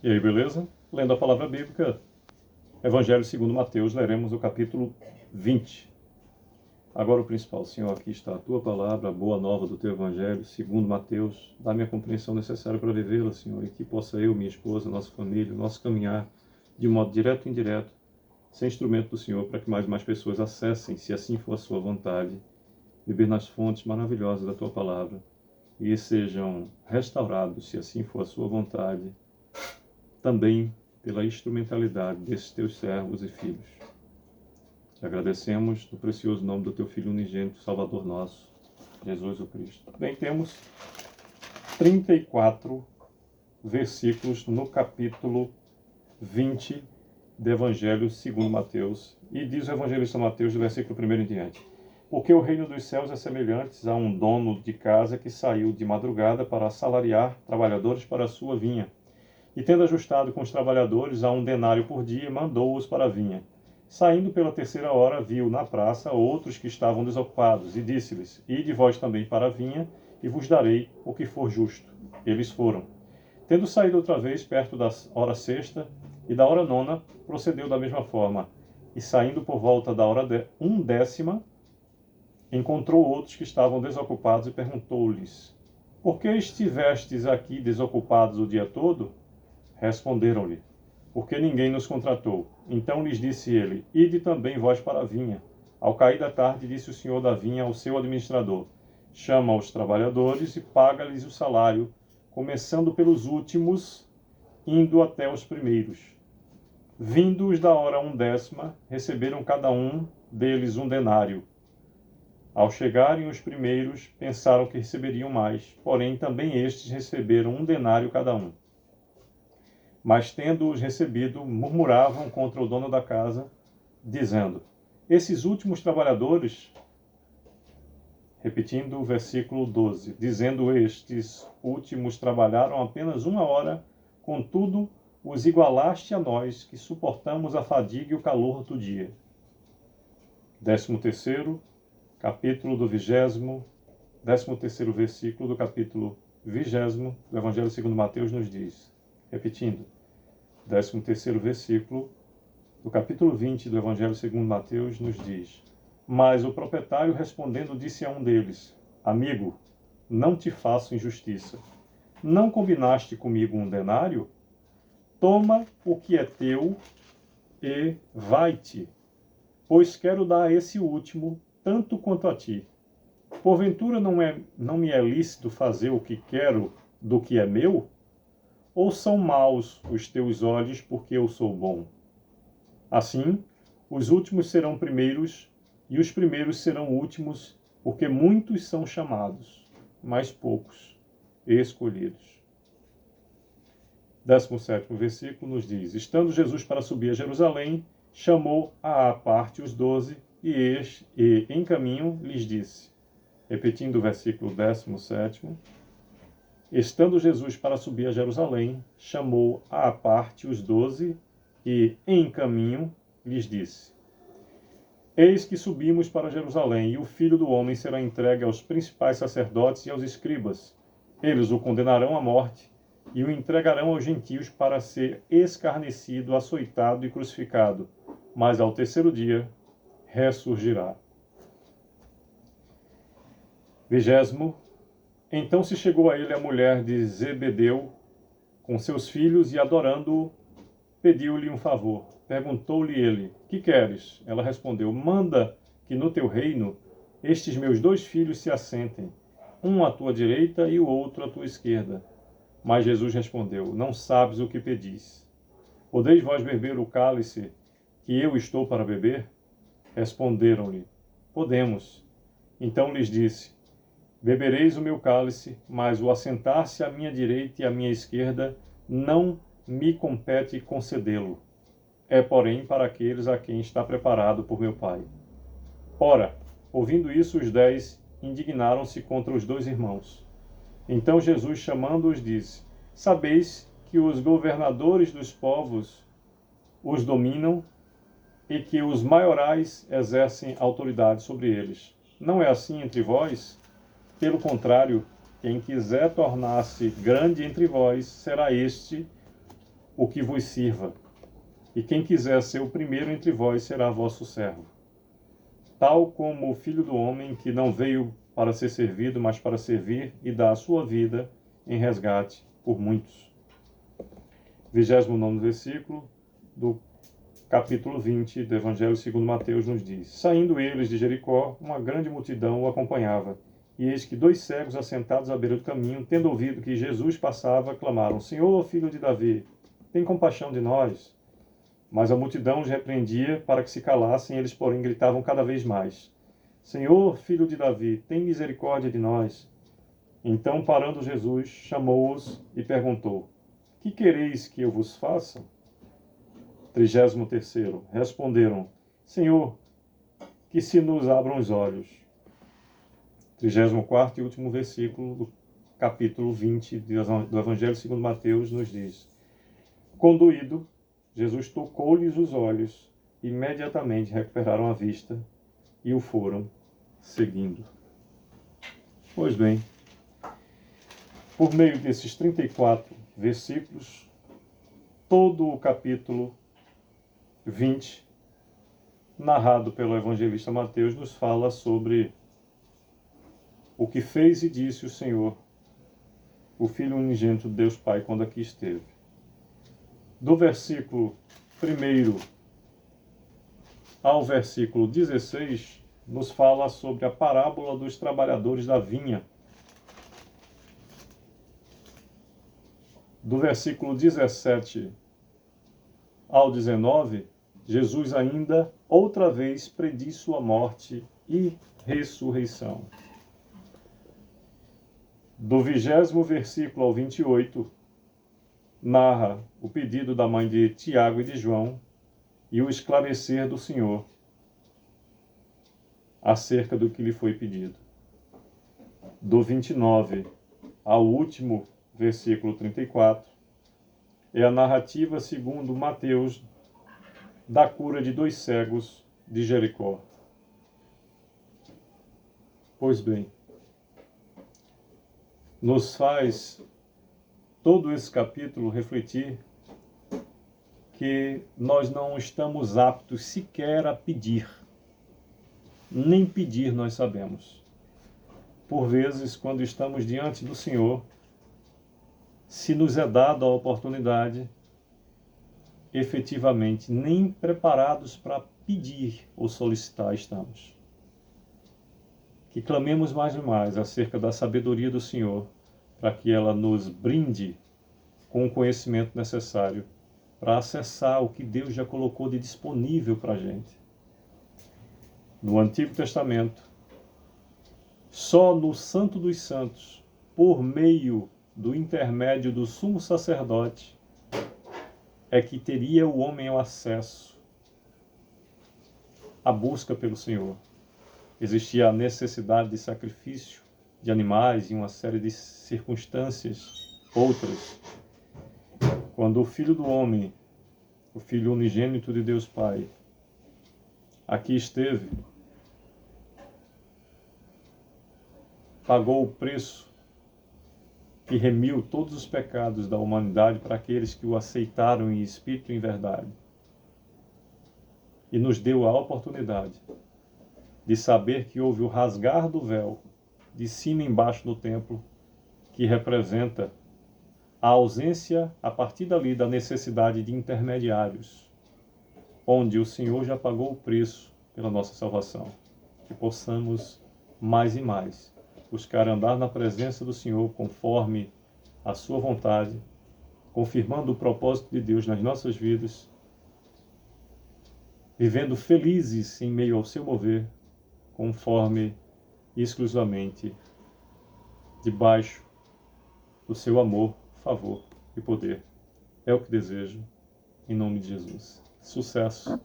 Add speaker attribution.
Speaker 1: E aí, beleza? Lendo a palavra bíblica, Evangelho segundo Mateus, leremos o capítulo 20. Agora o principal, Senhor, aqui está a Tua palavra, a boa nova do Teu Evangelho, segundo Mateus. Dá-me a compreensão necessária para vivê-la, Senhor, e que possa eu, minha esposa, nossa família, nosso caminhar, de modo direto e indireto, ser instrumento do Senhor para que mais pessoas acessem, se assim for a Sua vontade, beber nas fontes maravilhosas da Tua palavra e sejam restaurados, se assim for a Sua vontade, também pela instrumentalidade desses Teus servos e filhos. Te agradecemos no precioso nome do Teu Filho unigênito, Salvador nosso, Jesus o Cristo. Bem, temos 34 versículos no capítulo 20 do Evangelho segundo Mateus. E diz o evangelista Mateus, do versículo 1 em diante: Porque o reino dos céus é semelhante a um dono de casa que saiu de madrugada para assalariar trabalhadores para a sua vinha. E tendo ajustado com os trabalhadores a 1 denário por dia, mandou-os para a vinha. Saindo pela 3ª hora, viu na praça outros que estavam desocupados, e disse-lhes: Ide vós também para a vinha, e vos darei o que for justo. Eles foram. Tendo saído outra vez, perto da hora 6ª e da hora 9ª, procedeu da mesma forma. E saindo por volta da hora 10ª, encontrou outros que estavam desocupados e perguntou-lhes: Por que estivestes aqui desocupados o dia todo? Responderam-lhe: Porque ninguém nos contratou. Então lhes disse ele: Ide também vós para a vinha. Ao cair da tarde, disse o senhor da vinha ao seu administrador: Chama os trabalhadores e paga-lhes o salário, começando pelos últimos, indo até os primeiros. Vindos da hora 10ª, receberam cada um deles 1 denário. Ao chegarem os primeiros, pensaram que receberiam mais, porém também estes receberam 1 denário cada um. Mas, tendo-os recebido, murmuravam contra o dono da casa, dizendo: Esses últimos trabalhadores, repetindo o versículo 12, dizendo: Estes últimos trabalharam apenas 1 hora, contudo, os igualaste a nós, que suportamos a fadiga e o calor do dia. 13º capítulo do 13º versículo do capítulo 20 do Evangelho segundo Mateus nos diz, repetindo, 13º versículo do capítulo 20 do Evangelho segundo Mateus nos diz: Mas o proprietário respondendo disse a um deles: Amigo, não te faço injustiça. Não combinaste comigo 1 denário? Toma o que é teu e vai-te, pois quero dar a esse último tanto quanto a ti. Porventura não me é lícito fazer o que quero do que é meu? Ou são maus os teus olhos porque eu sou bom? Assim, os últimos serão primeiros, e os primeiros serão últimos, porque muitos são chamados, mas poucos escolhidos. 17º versículo nos diz: Estando Jesus para subir a Jerusalém, chamou à parte os 12, e em caminho lhes disse, repetindo o versículo 17º, Estando Jesus para subir a Jerusalém, chamou à parte os 12 e, em caminho, lhes disse: Eis que subimos para Jerusalém, e o Filho do Homem será entregue aos principais sacerdotes e aos escribas. Eles o condenarão à morte e o entregarão aos gentios para ser escarnecido, açoitado e crucificado. Mas ao 3º dia ressurgirá. 20º. Então se chegou a ele a mulher de Zebedeu com seus filhos e, adorando-o, pediu-lhe um favor. Perguntou-lhe ele: Que queres? Ela respondeu: Manda que no teu reino estes meus 2 filhos se assentem, um à tua direita e o outro à tua esquerda. Mas Jesus respondeu: Não sabes o que pedis. Podeis vós beber o cálice que eu estou para beber? Responderam-lhe: Podemos. Então lhes disse: Bebereis o meu cálice, mas o assentar-se à minha direita e à minha esquerda não me compete concedê-lo. É, porém, para aqueles a quem está preparado por meu Pai. Ora, ouvindo isso, os 10 indignaram-se contra os 2 irmãos. Então Jesus, chamando-os, disse: Sabeis que os governadores dos povos os dominam e que os maiorais exercem autoridade sobre eles. Não é assim entre vós? Pelo contrário, quem quiser tornar-se grande entre vós, será este o que vos sirva. E quem quiser ser o primeiro entre vós será vosso servo. Tal como o Filho do Homem, que não veio para ser servido, mas para servir e dar a sua vida em resgate por muitos. 29º versículo do capítulo 20 do Evangelho segundo Mateus nos diz: Saindo eles de Jericó, uma grande multidão o acompanhava. E eis que 2 cegos assentados à beira do caminho, tendo ouvido que Jesus passava, clamaram: Senhor, filho de Davi, tem compaixão de nós. Mas a multidão os repreendia para que se calassem, eles, porém, gritavam cada vez mais: Senhor, filho de Davi, tem misericórdia de nós. Então, parando Jesus, chamou-os e perguntou: Que quereis que eu vos faça? 33º. Responderam: Senhor, que se nos abram os olhos. 34º e último versículo do capítulo 20 do Evangelho segundo Mateus nos diz: Conduído, Jesus tocou-lhes os olhos, imediatamente recuperaram a vista e o foram seguindo. Pois bem, por meio desses 34 versículos, todo o capítulo 20, narrado pelo evangelista Mateus, nos fala sobre o que fez e disse o Senhor, o Filho unigênito de Deus Pai, quando aqui esteve. Do versículo 1 ao versículo 16, nos fala sobre a parábola dos trabalhadores da vinha. Do versículo 17 ao 19, Jesus ainda outra vez prediz sua morte e ressurreição. Do 20º versículo ao 28, narra o pedido da mãe de Tiago e de João e o esclarecer do Senhor acerca do que lhe foi pedido. Do 29 ao último versículo 34, é a narrativa segundo Mateus da cura de 2 cegos de Jericó. Pois bem, nos faz todo esse capítulo refletir que nós não estamos aptos sequer a pedir. Nem pedir nós sabemos. Por vezes, quando estamos diante do Senhor, se nos é dada a oportunidade, efetivamente nem preparados para pedir ou solicitar estamos. Que clamemos mais e mais acerca da sabedoria do Senhor, para que ela nos brinde com o conhecimento necessário para acessar o que Deus já colocou de disponível para a gente. No Antigo Testamento, só no Santo dos Santos, por meio do intermédio do sumo sacerdote, é que teria o homem o acesso à busca pelo Senhor. Existia a necessidade de sacrifício de animais e uma série de circunstâncias outras. Quando o Filho do Homem, o Filho unigênito de Deus Pai, aqui esteve, pagou o preço que remiu todos os pecados da humanidade para aqueles que o aceitaram em espírito e em verdade. E nos deu a oportunidade de saber que houve o rasgar do véu de cima e embaixo do templo, que representa a ausência, a partir dali, da necessidade de intermediários, onde o Senhor já pagou o preço pela nossa salvação. Que possamos mais e mais buscar andar na presença do Senhor conforme a sua vontade, confirmando o propósito de Deus nas nossas vidas, vivendo felizes em meio ao seu mover, conforme exclusivamente debaixo do seu amor, favor e poder. É o que desejo, em nome de Jesus. Sucesso